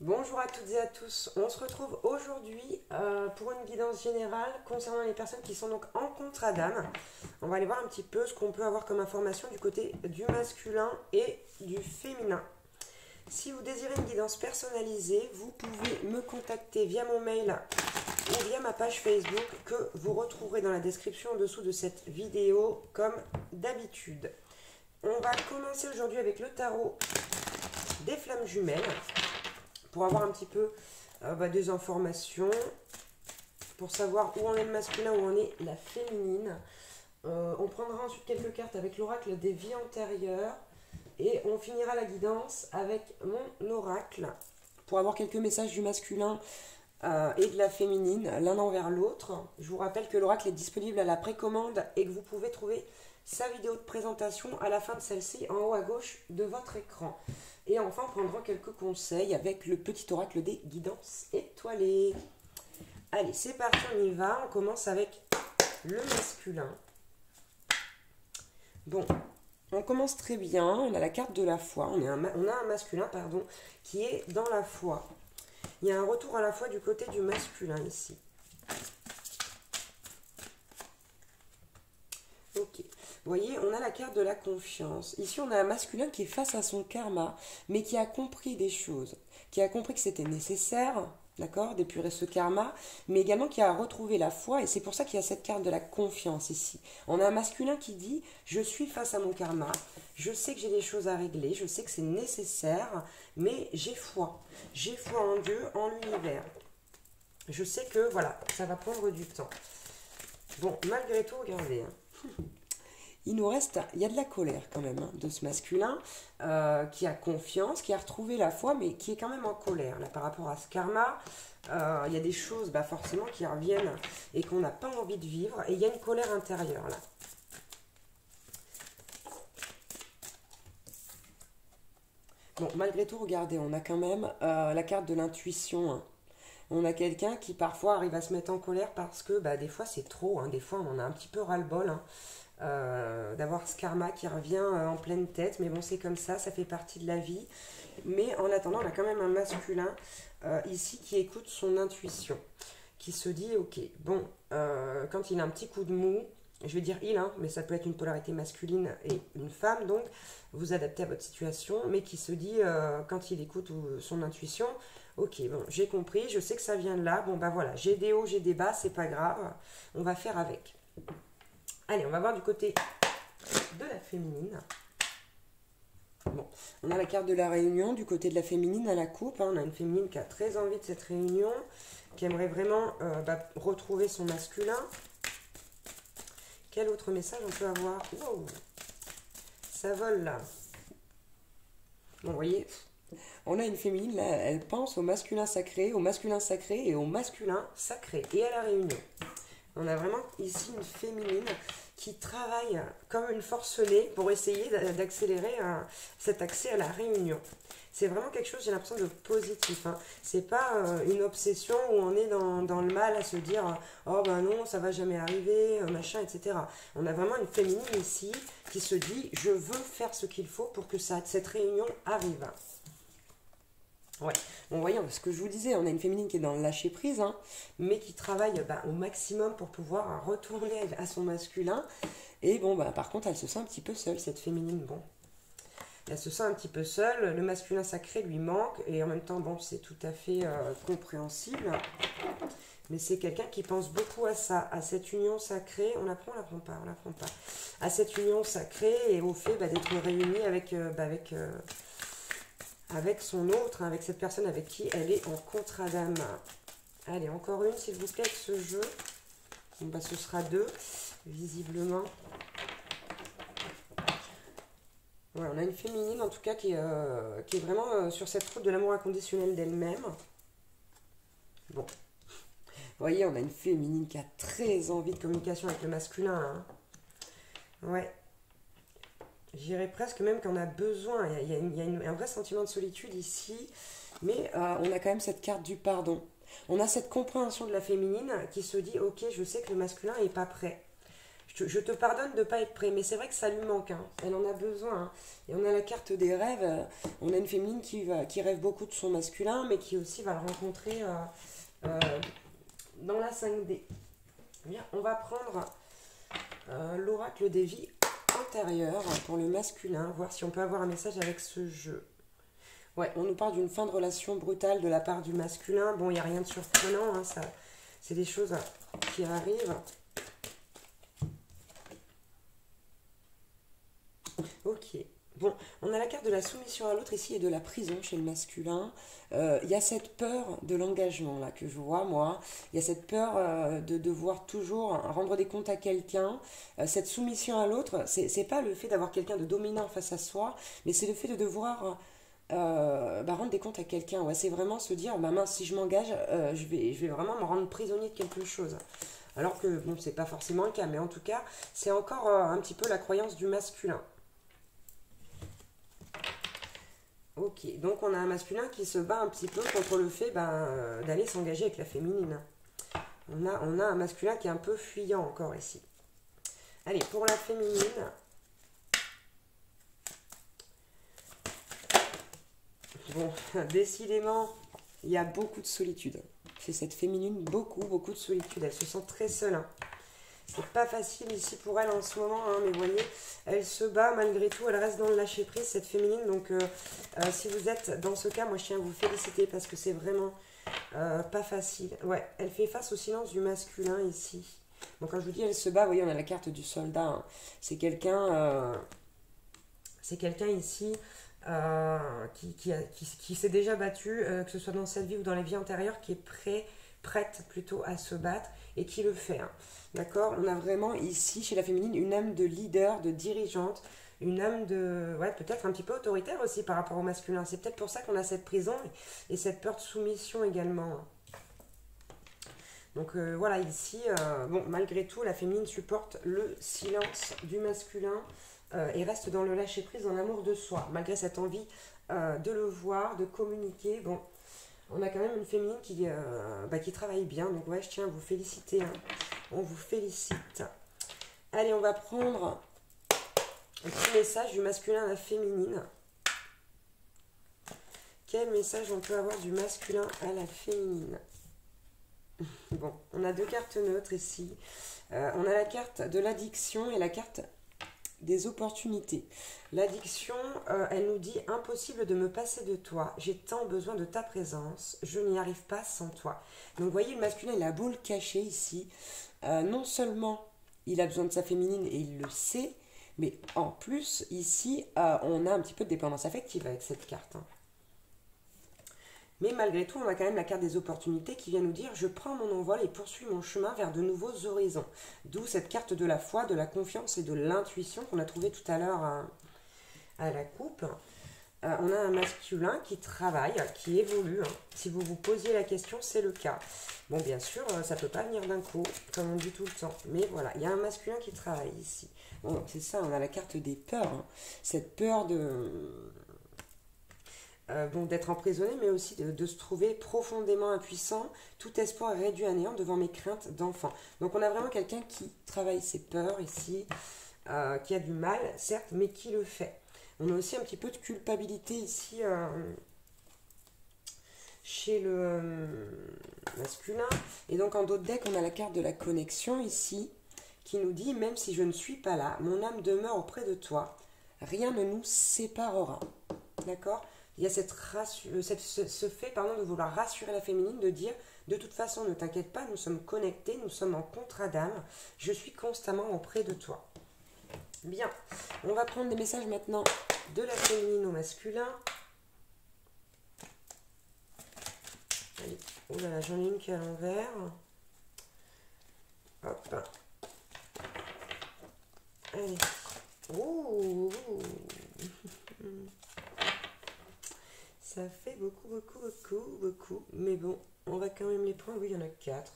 Bonjour à toutes et à tous, on se retrouve aujourd'hui pour une guidance générale concernant les personnes qui sont donc en contrat d'âme. On va aller voir un petit peu ce qu'on peut avoir comme information du côté du masculin et du féminin. Si vous désirez une guidance personnalisée, vous pouvez me contacter via mon mail ou via ma page Facebook que vous retrouverez dans la description en dessous de cette vidéo comme d'habitude. On va commencer aujourd'hui avec le tarot des flammes jumelles pour avoir un petit peu des informations, pour savoir où en est le masculin, où en est la féminine. On prendra ensuite quelques cartes avec l'oracle des vies antérieures et on finira la guidance avec mon oracle pour avoir quelques messages du masculin et de la féminine l'un envers l'autre. Je vous rappelle que l'oracle est disponible à la précommande et que vous pouvez trouver sa vidéo de présentation à la fin de celle-ci en haut à gauche de votre écran. Et enfin, on prendra quelques conseils avec le petit oracle des guidances étoilées. Allez, c'est parti, on y va. On commence avec le masculin. Bon, on commence très bien. On a la carte de la foi. On a un masculin, pardon, qui est dans la foi. Il y a un retour à la foi du côté du masculin ici. Ok. Vous voyez, on a la carte de la confiance. Ici, on a un masculin qui est face à son karma, mais qui a compris des choses, qui a compris que c'était nécessaire, d'accord, d'épurer ce karma, mais également qui a retrouvé la foi, et c'est pour ça qu'il y a cette carte de la confiance ici. On a un masculin qui dit, je suis face à mon karma, je sais que j'ai des choses à régler, je sais que c'est nécessaire, mais j'ai foi. J'ai foi en Dieu, en l'univers. Je sais que, voilà, ça va prendre du temps. Bon, malgré tout, regardez, il nous reste, il y a de la colère quand même de ce masculin qui a confiance, qui a retrouvé la foi, mais qui est quand même en colère là, par rapport à ce karma. Il y a des choses forcément qui reviennent et qu'on n'a pas envie de vivre, et il y a une colère intérieure là. Bon, malgré tout, regardez, on a quand même la carte de l'intuition, hein. On a quelqu'un qui parfois arrive à se mettre en colère parce que des fois c'est trop, hein. Des fois on en a un petit peu ras-le-bol, hein. D'avoir ce karma qui revient en pleine tête, mais bon, c'est comme ça fait partie de la vie. Mais en attendant, on a quand même un masculin ici qui écoute son intuition, qui se dit ok, bon, quand il a un petit coup de mou, je vais dire il, hein, mais ça peut être une polarité masculine et une femme, donc vous adaptez à votre situation, mais qui se dit quand il écoute son intuition, ok, bon, j'ai compris, je sais que ça vient de là, bon voilà, j'ai des hauts, j'ai des bas, c'est pas grave, on va faire avec. Allez, on va voir du côté de la féminine. Bon, on a la carte de la réunion du côté de la féminine à la coupe, hein. On a une féminine qui a très envie de cette réunion, qui aimerait vraiment retrouver son masculin. Quel autre message on peut avoir? Wow, ça vole là. Bon, vous voyez, on a une féminine là, elle pense au masculin sacré et au masculin sacré et à la réunion. On a vraiment ici une féminine qui travaille comme une forcenée pour essayer d'accélérer cet accès à la réunion. C'est vraiment quelque chose, j'ai l'impression, de positif, hein. C'est pas une obsession où on est dans le mal à se dire oh ben non, ça va jamais arriver, machin, etc. On a vraiment une féminine ici qui se dit je veux faire ce qu'il faut pour que cette réunion arrive. Ouais, bon, voyons, ce que je vous disais, on a une féminine qui est dans le lâcher prise, hein, mais qui travaille au maximum pour pouvoir retourner à son masculin. Et bon, par contre, elle se sent un petit peu seule, cette féminine. Bon, elle se sent un petit peu seule, le masculin sacré lui manque, et en même temps, bon, c'est tout à fait compréhensible. Mais c'est quelqu'un qui pense beaucoup à ça, à cette union sacrée. On la prend, on la prend pas, on la prend pas. À cette union sacrée et au fait d'être réunie avec son autre, hein, avec cette personne avec qui elle est en contrat d'âme. Allez, encore une, s'il vous plaît, avec ce jeu. Bon, ce sera deux, visiblement. Ouais, on a une féminine, en tout cas, qui est vraiment sur cette route de l'amour inconditionnel d'elle-même. Bon. Vous voyez, on a une féminine qui a très envie de communication avec le masculin, hein. Ouais. J'irais presque même qu'on a besoin. Il y a un vrai sentiment de solitude ici. Mais on a quand même cette carte du pardon. On a cette compréhension de la féminine qui se dit ok, je sais que le masculin n'est pas prêt. Je te pardonne de ne pas être prêt, mais c'est vrai que ça lui manque, hein. Elle en a besoin, hein. Et on a la carte des rêves. On a une féminine qui rêve beaucoup de son masculin, mais qui aussi va le rencontrer euh, dans la 5D. Bien, on va prendre l'oracle des vies antérieures pour le masculin, voir si on peut avoir un message avec ce jeu. Ouais, on nous parle d'une fin de relation brutale de la part du masculin. Bon, il n'y a rien de surprenant, hein, ça, c'est des choses qui arrivent. Ok. Bon, on a la carte de la soumission à l'autre ici et de la prison chez le masculin. Il y a cette peur de l'engagement là que je vois moi. Il y a cette peur de devoir toujours rendre des comptes à quelqu'un. Cette soumission à l'autre, c'est pas le fait d'avoir quelqu'un de dominant face à soi, mais c'est le fait de devoir rendre des comptes à quelqu'un. Ouais, c'est vraiment se dire, bah mince, si je m'engage, je vais vraiment me rendre prisonnier de quelque chose. Alors que bon, c'est pas forcément le cas, mais en tout cas, c'est encore un petit peu la croyance du masculin. Ok, donc on a un masculin qui se bat un petit peu contre le fait d'aller s'engager avec la féminine. On a un masculin qui est un peu fuyant encore ici. Allez, pour la féminine. Bon, décidément, il y a beaucoup de solitude. Chez cette féminine, beaucoup de solitude. Elle se sent très seule, hein. C'est pas facile ici pour elle en ce moment, hein, mais vous voyez, elle se bat malgré tout, elle reste dans le lâcher prise, cette féminine. Donc, si vous êtes dans ce cas, moi je tiens à vous féliciter parce que c'est vraiment pas facile. Ouais, elle fait face au silence du masculin ici. Donc, quand je vous dis elle se bat, vous voyez, on a la carte du soldat, hein. C'est quelqu'un ici qui s'est déjà battu, que ce soit dans cette vie ou dans les vies antérieures, qui est prête plutôt à se battre et qui le fait, hein. D'accord? On a vraiment ici, chez la féminine, une âme de leader, de dirigeante, une âme de... Ouais, peut-être un petit peu autoritaire aussi par rapport au masculin. C'est peut-être pour ça qu'on a cette prison et cette peur de soumission également, hein. Donc voilà, ici, bon, malgré tout, la féminine supporte le silence du masculin et reste dans le lâcher-prise, dans l'amour de soi, malgré cette envie de le voir, de communiquer. Bon, on a quand même une féminine qui travaille bien, donc ouais, je tiens à vous féliciter, hein. On vous félicite. Allez, on va prendre un petit message du masculin à la féminine. Quel message on peut avoir du masculin à la féminine? Bon, on a deux cartes neutres ici. On a la carte de l'addiction et la carte des opportunités. L'addiction, elle nous dit impossible de me passer de toi, j'ai tant besoin de ta présence, je n'y arrive pas sans toi. Donc vous voyez, le masculin, il a beau le cacher ici, non seulement il a besoin de sa féminine et il le sait, mais en plus, ici, on a un petit peu de dépendance affective avec cette carte, hein. Mais malgré tout, on a quand même la carte des opportunités qui vient nous dire « Je prends mon envol et poursuis mon chemin vers de nouveaux horizons ». D'où cette carte de la foi, de la confiance et de l'intuition qu'on a trouvée tout à l'heure à la coupe. On a un masculin qui travaille, qui évolue, hein. Si vous vous posiez la question, c'est le cas. Bon, bien sûr, ça ne peut pas venir d'un coup, comme on dit tout le temps. Mais voilà, il y a un masculin qui travaille ici. Bon, c'est ça, on a la carte des peurs, hein. Cette peur d'être emprisonné, mais aussi de se trouver profondément impuissant, tout espoir est réduit à néant devant mes craintes d'enfant. Donc on a vraiment quelqu'un qui travaille ses peurs ici, qui a du mal, certes, mais qui le fait. On a aussi un petit peu de culpabilité ici chez le masculin. Et donc en dos de deck, on a la carte de la connexion ici, qui nous dit, même si je ne suis pas là, mon âme demeure auprès de toi, rien ne nous séparera. D'accord? Il y a ce fait de vouloir rassurer la féminine, de dire de toute façon ne t'inquiète pas, nous sommes connectés, nous sommes en contrat d'âme, je suis constamment auprès de toi. Bien, on va prendre des messages maintenant de la féminine au masculin. Allez, oh là là, j'en ai une qui est à l'envers. Hop. Allez. Ouh. Ça fait beaucoup. Mais bon, on va quand même les prendre. Oui, il y en a 4.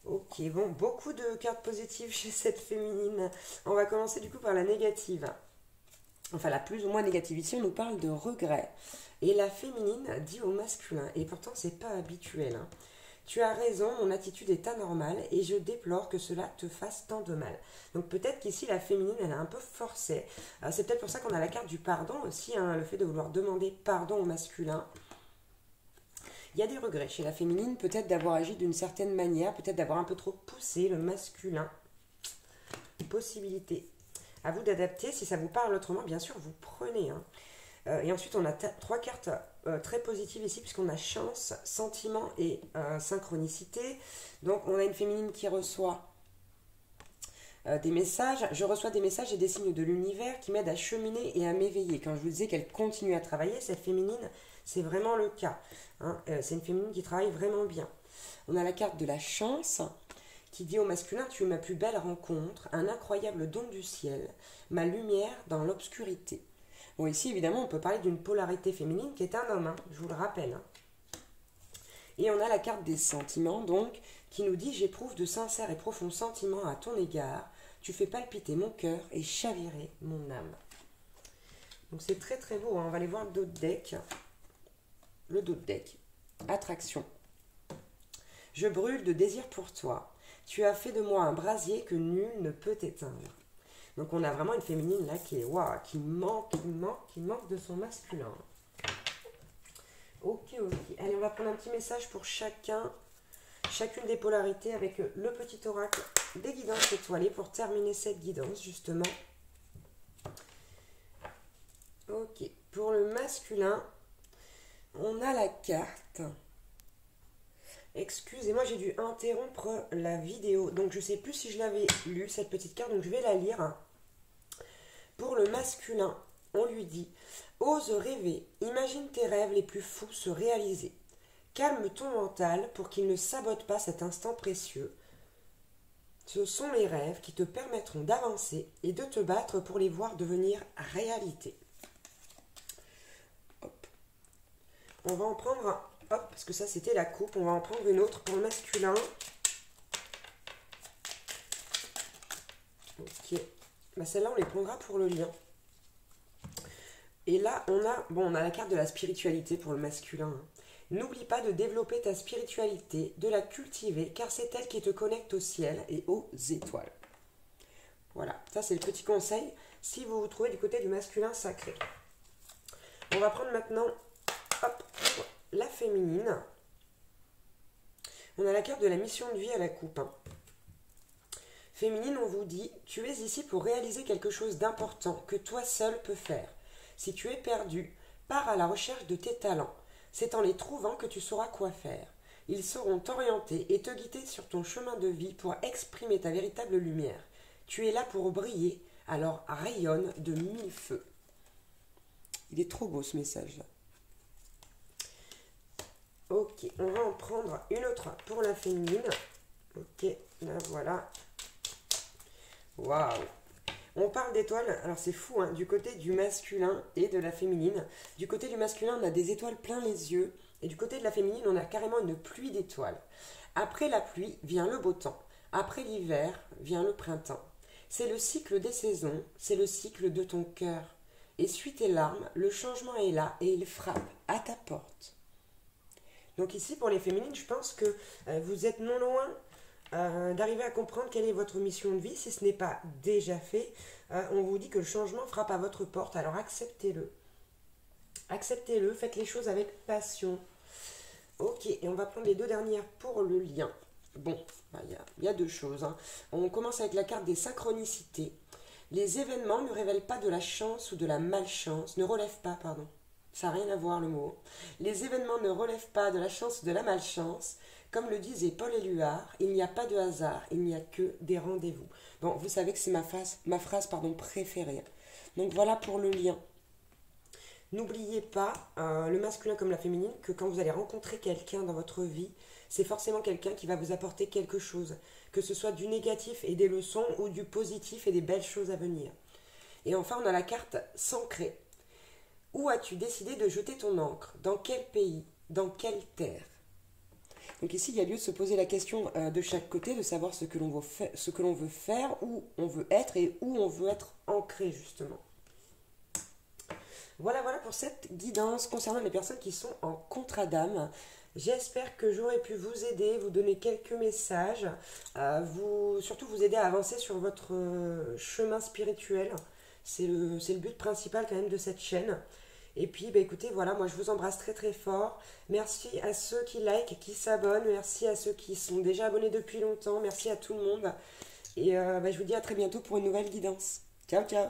Ok, bon, beaucoup de cartes positives chez cette féminine. On va commencer du coup par la négative. Enfin, la plus ou moins négative. Ici, on nous parle de regret. Et la féminine dit au masculin. Et pourtant, c'est pas habituel, hein. Tu as raison, mon attitude est anormale et je déplore que cela te fasse tant de mal. Donc peut-être qu'ici la féminine elle a un peu forcé. C'est peut-être pour ça qu'on a la carte du pardon aussi, hein, le fait de vouloir demander pardon au masculin. Il y a des regrets chez la féminine, peut-être d'avoir agi d'une certaine manière, peut-être d'avoir un peu trop poussé le masculin. Possibilité. À vous d'adapter, si ça vous parle autrement, bien sûr, vous prenez. Hein. Et ensuite, on a trois cartes très positives ici, puisqu'on a chance, sentiment et synchronicité. Donc, on a une féminine qui reçoit des messages. Je reçois des messages et des signes de l'univers qui m'aident à cheminer et à m'éveiller. Quand je vous disais qu'elle continue à travailler, cette féminine, c'est vraiment le cas. Hein. C'est une féminine qui travaille vraiment bien. On a la carte de la chance qui dit au masculin, tu es ma plus belle rencontre, un incroyable don du ciel, ma lumière dans l'obscurité. Bon, ici, évidemment, on peut parler d'une polarité féminine qui est un homme, hein, je vous le rappelle. Hein. Et on a la carte des sentiments, donc, qui nous dit, j'éprouve de sincères et profonds sentiments à ton égard, tu fais palpiter mon cœur et chavirer mon âme. Donc, c'est très très beau, hein. On va aller voir le dos de deck. Le dos de deck. Attraction. Je brûle de désir pour toi. Tu as fait de moi un brasier que nul ne peut éteindre. Donc on a vraiment une féminine là qui est waouh, qui manque de son masculin. Ok. Allez, on va prendre un petit message pour chacune des polarités avec le petit oracle des guidances étoilées pour terminer cette guidance justement. Ok. Pour le masculin, on a la carte. Excusez-moi, j'ai dû interrompre la vidéo. Donc, je ne sais plus si je l'avais lu, cette petite carte. Donc, je vais la lire. Pour le masculin, on lui dit « Ose rêver, imagine tes rêves les plus fous se réaliser. Calme ton mental pour qu'il ne sabote pas cet instant précieux. Ce sont les rêves qui te permettront d'avancer et de te battre pour les voir devenir réalité. » Hop. On va en prendre un. Hop, parce que ça c'était la coupe, on va en prendre une autre pour le masculin. Ok, bah, celle-là on les prendra pour le lien. Et là on a la carte de la spiritualité pour le masculin. N'oublie pas de développer ta spiritualité, de la cultiver, car c'est elle qui te connecte au ciel et aux étoiles. Voilà, ça c'est le petit conseil si vous vous trouvez du côté du masculin sacré. On va prendre maintenant, hop, la féminine. On a la carte de la mission de vie à la coupe. Hein. Féminine, on vous dit, tu es ici pour réaliser quelque chose d'important que toi seul peux faire. Si tu es perdu, pars à la recherche de tes talents. C'est en les trouvant que tu sauras quoi faire. Ils sauront t'orienter et te guider sur ton chemin de vie pour exprimer ta véritable lumière. Tu es là pour briller, alors rayonne de mille feux. Il est trop beau ce message-là. Ok, on va en prendre une autre pour la féminine. Ok, là voilà. Waouh! On parle d'étoiles, alors c'est fou, hein, du côté du masculin et de la féminine. Du côté du masculin, on a des étoiles plein les yeux. Et du côté de la féminine, on a carrément une pluie d'étoiles. Après la pluie vient le beau temps. Après l'hiver vient le printemps. C'est le cycle des saisons, c'est le cycle de ton cœur. Essuie tes larmes, le changement est là et il frappe à ta porte. Donc ici, pour les féminines, je pense que vous êtes non loin d'arriver à comprendre quelle est votre mission de vie. Si ce n'est pas déjà fait, on vous dit que le changement frappe à votre porte, alors acceptez-le. Acceptez-le, faites les choses avec passion. Ok, et on va prendre les deux dernières pour le lien. Bon, il y a deux choses. Hein. On commence avec la carte des synchronicités. Les événements ne révèlent pas de la chance ou de la malchance, ne relèvent pas, pardon. Ça n'a rien à voir le mot. Les événements ne relèvent pas de la chance ou de la malchance. Comme le disait Paul Éluard, il n'y a pas de hasard, il n'y a que des rendez-vous. Bon, vous savez que c'est ma phrase préférée. Donc voilà pour le lien. N'oubliez pas, le masculin comme la féminine, que quand vous allez rencontrer quelqu'un dans votre vie, c'est forcément quelqu'un qui va vous apporter quelque chose. Que ce soit du négatif et des leçons ou du positif et des belles choses à venir. Et enfin, on a la carte s'ancrer. Où as-tu décidé de jeter ton ancre? Dans quel pays? Dans quelle terre? Donc ici, il y a lieu de se poser la question de chaque côté, de savoir ce que l'on veut faire, où on veut être et où on veut être ancré justement. Voilà, voilà pour cette guidance concernant les personnes qui sont en contrat d'âme. J'espère que j'aurai pu vous aider, vous donner quelques messages, surtout vous aider à avancer sur votre chemin spirituel. C'est le but principal quand même de cette chaîne. Et puis, bah, écoutez, voilà, moi je vous embrasse très très fort. Merci à ceux qui like, qui s'abonnent. Merci à ceux qui sont déjà abonnés depuis longtemps. Merci à tout le monde. Et bah, je vous dis à très bientôt pour une nouvelle guidance. Ciao, ciao!